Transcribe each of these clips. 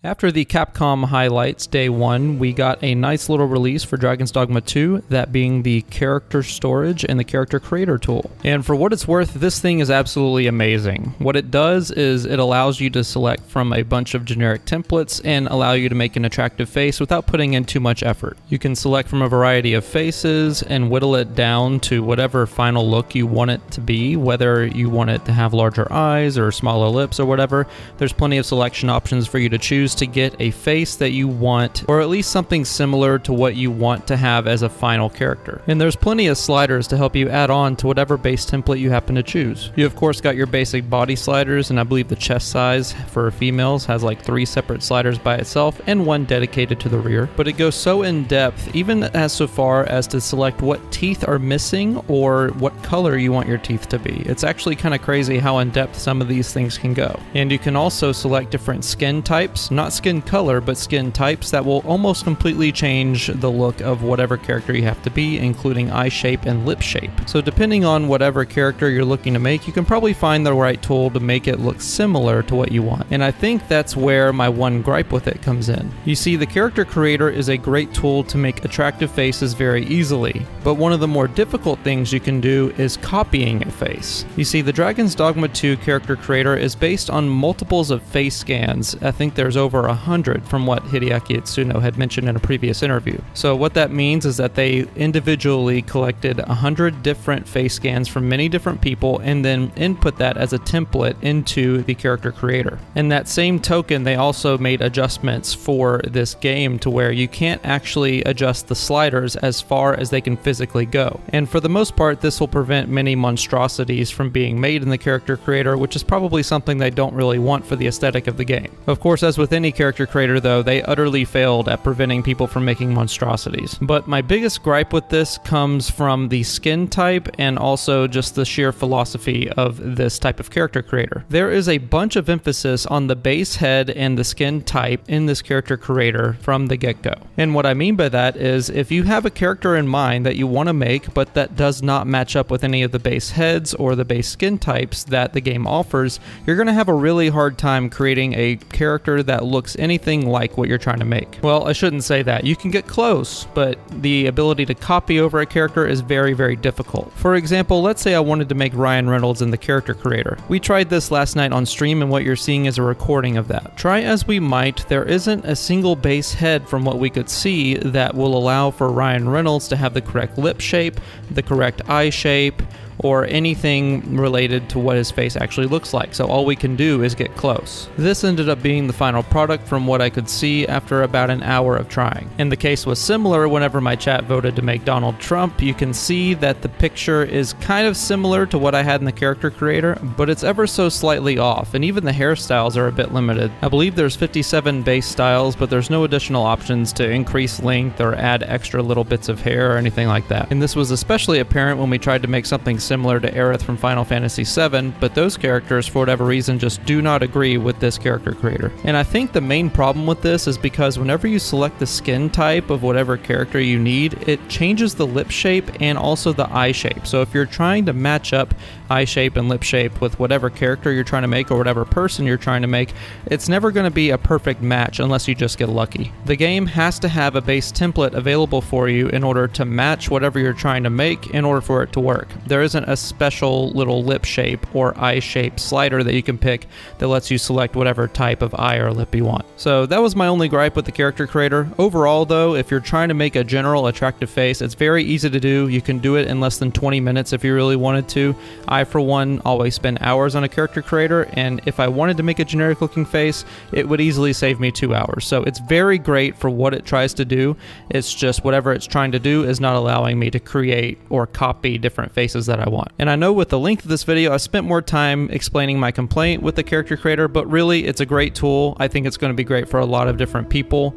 After the Capcom highlights day 1, we got a nice little release for Dragon Dogma 2, that being the character storage and the character creator tool. And for what it's worth, this thing is absolutely amazing. What it does is it allows you to select from a bunch of generic templates and allow you to make an attractive face without putting in too much effort. You can select from a variety of faces and whittle it down to whatever final look you want it to be, whether you want it to have larger eyes or smaller lips or whatever. There's plenty of selection options for you to choose to get a face that you want, or at least something similar to what you want to have as a final character. And there's plenty of sliders to help you add on to whatever base template you happen to choose. You of course got your basic body sliders, and I believe the chest size for females has like 3 separate sliders by itself and 1 dedicated to the rear. But it goes so in depth, even as so far as to select what teeth are missing or what color you want your teeth to be. It's actually kind of crazy how in depth some of these things can go. And you can also select different skin types, not skin color, but skin types that will almost completely change the look of whatever character you have to be, including eye shape and lip shape. So depending on whatever character you're looking to make, you can probably find the right tool to make it look similar to what you want. And I think that's where my one gripe with it comes in. You see, the character creator is a great tool to make attractive faces very easily, but one of the more difficult things you can do is copying a face. You see, the Dragon Dogma 2 character creator is based on multiples of face scans. I think there's over 100 from what Hideaki Itsuno had mentioned in a previous interview. So what that means is that they individually collected 100 different face scans from many different people and then input that as a template into the character creator. In that same token, they also made adjustments for this game to where you can't actually adjust the sliders as far as they can physically go. And for the most part, this will prevent many monstrosities from being made in the character creator, which is probably something they don't really want for the aesthetic of the game. Of course, as with any character creator though, they utterly failed at preventing people from making monstrosities. But my biggest gripe with this comes from the skin type and also just the sheer philosophy of this type of character creator. There is a bunch of emphasis on the base head and the skin type in this character creator from the get-go. And what I mean by that is if you have a character in mind that you want to make but that does not match up with any of the base heads or the base skin types that the game offers, you're going to have a really hard time creating a character that looks anything like what you're trying to make. Well, I shouldn't say that. You can get close, but the ability to copy over a character is very, very difficult. For example, let's say I wanted to make Ryan Reynolds in the character creator. We tried this last night on stream, and what you're seeing is a recording of that. Try as we might, there isn't a single base head from what we could see that will allow for Ryan Reynolds to have the correct lip shape, the correct eye shape, or anything related to what his face actually looks like, so all we can do is get close. This ended up being the final product from what I could see after about an hour of trying. And the case was similar whenever my chat voted to make Donald Trump. You can see that the picture is kind of similar to what I had in the character creator, but it's ever so slightly off, and even the hairstyles are a bit limited. I believe there's 57 base styles, but there's no additional options to increase length or add extra little bits of hair or anything like that. And this was especially apparent when we tried to make something similar to Aerith from Final Fantasy VII, but those characters, for whatever reason, just do not agree with this character creator. And I think the main problem with this is because whenever you select the skin type of whatever character you need, it changes the lip shape and also the eye shape. So if you're trying to match up eye shape and lip shape with whatever character you're trying to make or whatever person you're trying to make, it's never going to be a perfect match unless you just get lucky. The game has to have a base template available for you in order to match whatever you're trying to make in order for it to work. There isn't a special little lip shape or eye shape slider that you can pick that lets you select whatever type of eye or lip you want. So that was my only gripe with the character creator. Overall though, if you're trying to make a general attractive face, it's very easy to do. You can do it in less than 20 minutes if you really wanted to. I, for one, always spend hours on a character creator, and if I wanted to make a generic looking face, it would easily save me 2 hours. So it's very great for what it tries to do. It's just whatever it's trying to do is not allowing me to create or copy different faces that I want. And I know with the length of this video, I spent more time explaining my complaint with the character creator, but really it's a great tool. I think it's going to be great for a lot of different people.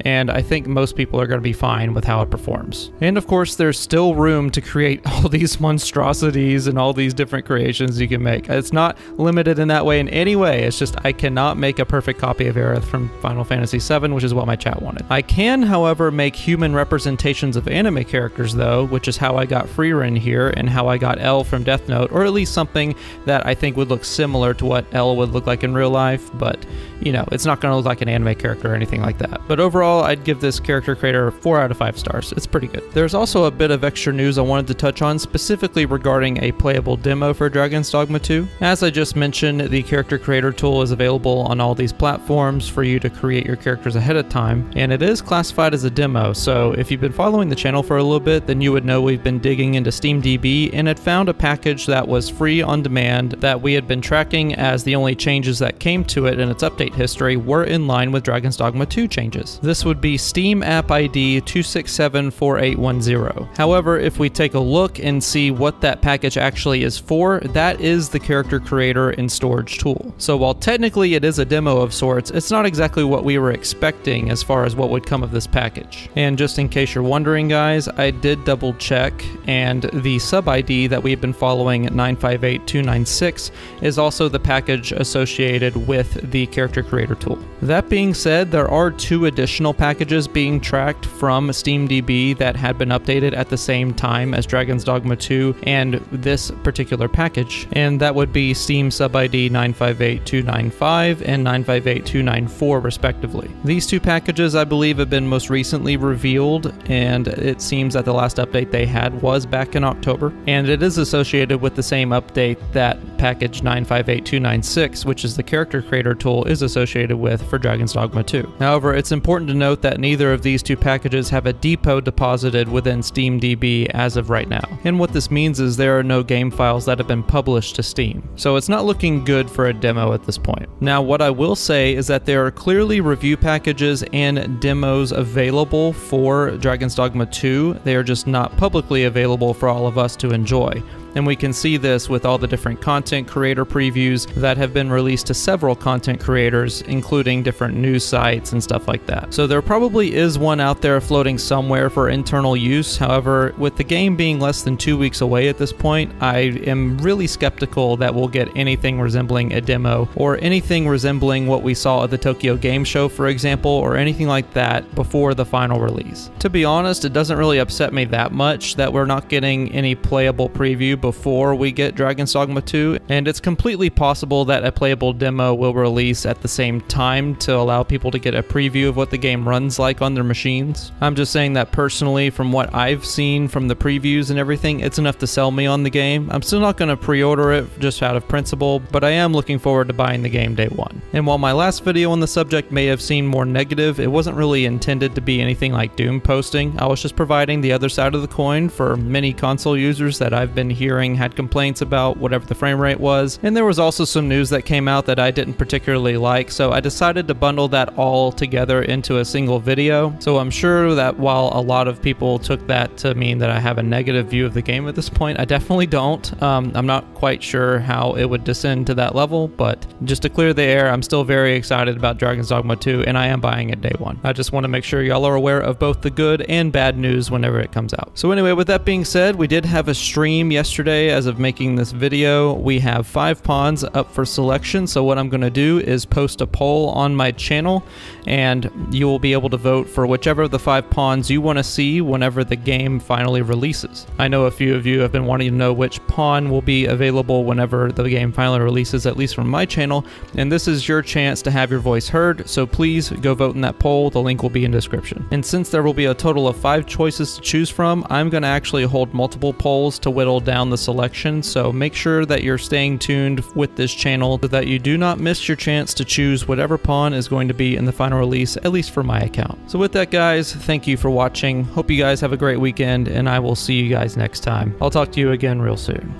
And I think most people are going to be fine with how it performs. And of course, there's still room to create all these monstrosities and all these different creations you can make. It's not limited in that way in any way. It's just I cannot make a perfect copy of Aerith from Final Fantasy VII, which is what my chat wanted. I can, however, make human representations of anime characters though, which is how I got Frieren here and how how I got Elle from Death Note, or at least something that I think would look similar to what Elle would look like in real life, but you know, it's not going to look like an anime character or anything like that. But overall, I'd give this character creator 4 out of 5 stars. It's pretty good. There's also a bit of extra news I wanted to touch on, specifically regarding a playable demo for Dragon's Dogma 2. As I just mentioned, the character creator tool is available on all these platforms for you to create your characters ahead of time, and it is classified as a demo, so if you've been following the channel for a little bit, then you would know we've been digging into Steamdb and had found a package that was free on demand that we had been tracking, as the only changes that came to it in its update history were in line with Dragon's Dogma 2 changes. This would be Steam App ID 2674810. However, if we take a look and see what that package actually is for, that is the character creator and storage tool. So while technically it is a demo of sorts, it's not exactly what we were expecting as far as what would come of this package. And just in case you're wondering, guys, I did double check, and the sub ID that we've been following at 958296 is also the package associated with the character creator tool. That being said, there are 2 additional packages being tracked from Steamdb that had been updated at the same time as Dragon's Dogma 2 and this particular package, and that would be Steam sub ID 958295 and 958294 respectively. These 2 packages, I believe, have been most recently revealed, and it seems that the last update they had was back in October, and it is associated with the same update that package 958296, which is the character creator tool, is associated with for Dragon's Dogma 2. However, it's important to note that neither of these 2 packages have a depot deposited within Steamdb as of right now. And what this means is there are no game files that have been published to Steam. So it's not looking good for a demo at this point. Now, what I will say is that there are clearly review packages and demos available for Dragon's Dogma 2. They are just not publicly available for all of us to enjoy. And we can see this with all the different content creator previews that have been released to several content creators, including different news sites and stuff like that. So there probably is one out there floating somewhere for internal use. However, with the game being less than 2 weeks away at this point, I am really skeptical that we'll get anything resembling a demo or anything resembling what we saw at the Tokyo Game Show, for example, or anything like that before the final release. To be honest, it doesn't really upset me that much that we're not getting any playable preview before we get Dragon's Dogma 2, and it's completely possible that a playable demo will release at the same time to allow people to get a preview of what the game runs like on their machines. I'm just saying that personally, from what I've seen from the previews and everything, it's enough to sell me on the game. I'm still not going to pre-order it just out of principle, but I am looking forward to buying the game day one. And while my last video on the subject may have seemed more negative, it wasn't really intended to be anything like doom posting. I was just providing the other side of the coin for many console users that I've been hearing had complaints about whatever the frame rate was, and there was also some news that came out that I didn't particularly like, so I decided to bundle that all together into a single video. So I'm sure that while a lot of people took that to mean that I have a negative view of the game at this point, I definitely don't. I'm not quite sure how it would descend to that level, but just to clear the air, I'm still very excited about Dragon's Dogma 2, and I am buying it day one. I just want to make sure y'all are aware of both the good and bad news whenever it comes out. So anyway, with that being said, we did have a stream yesterday. As of making this video, we have 5 pawns up for selection, so what I'm going to do is post a poll on my channel, and you will be able to vote for whichever of the 5 pawns you want to see whenever the game finally releases. I know a few of you have been wanting to know which pawn will be available whenever the game finally releases, at least from my channel, and this is your chance to have your voice heard, so please go vote in that poll. The link will be in description. And since there will be a total of 5 choices to choose from, I'm going to actually hold multiple polls to whittle down the selection, so make sure that you're staying tuned with this channel so that you do not miss your chance to choose whatever pawn is going to be in the final release, at least for my account. So with that, guys, thank you for watching. Hope you guys have a great weekend, and I will see you guys next time. I'll talk to you again real soon.